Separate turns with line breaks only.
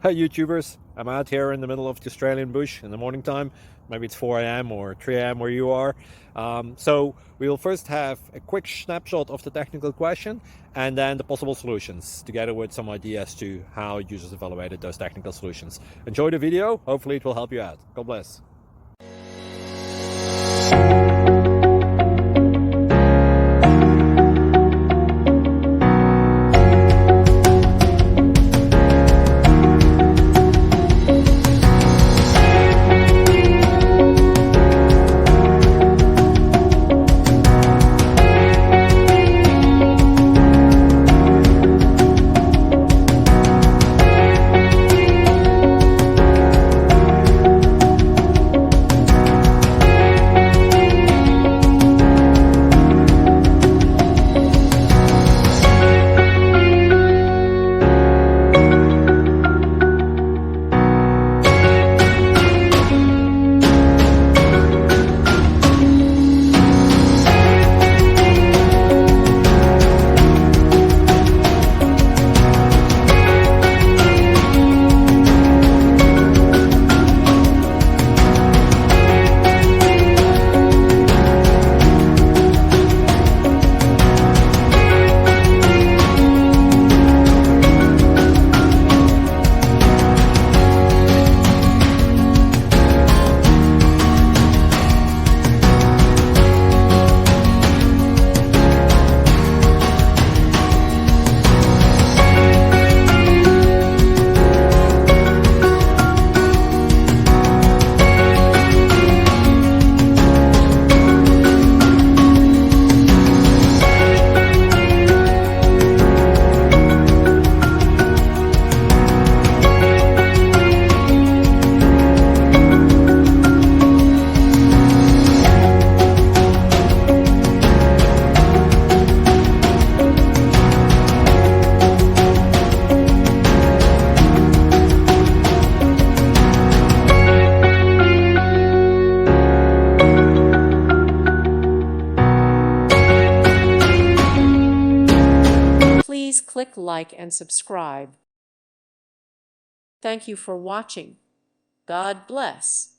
Hi YouTubers, I'm out here in the middle of the Australian bush in the morning time. Maybe it's 4 a.m. or 3 a.m. where you are. So we will first have a quick snapshot of the technical question and then the possible solutions, together with some ideas to how users evaluated those technical solutions. Enjoy the video, hopefully it will help you out. God bless.
Please click like and subscribe. Thank you for watching. God bless.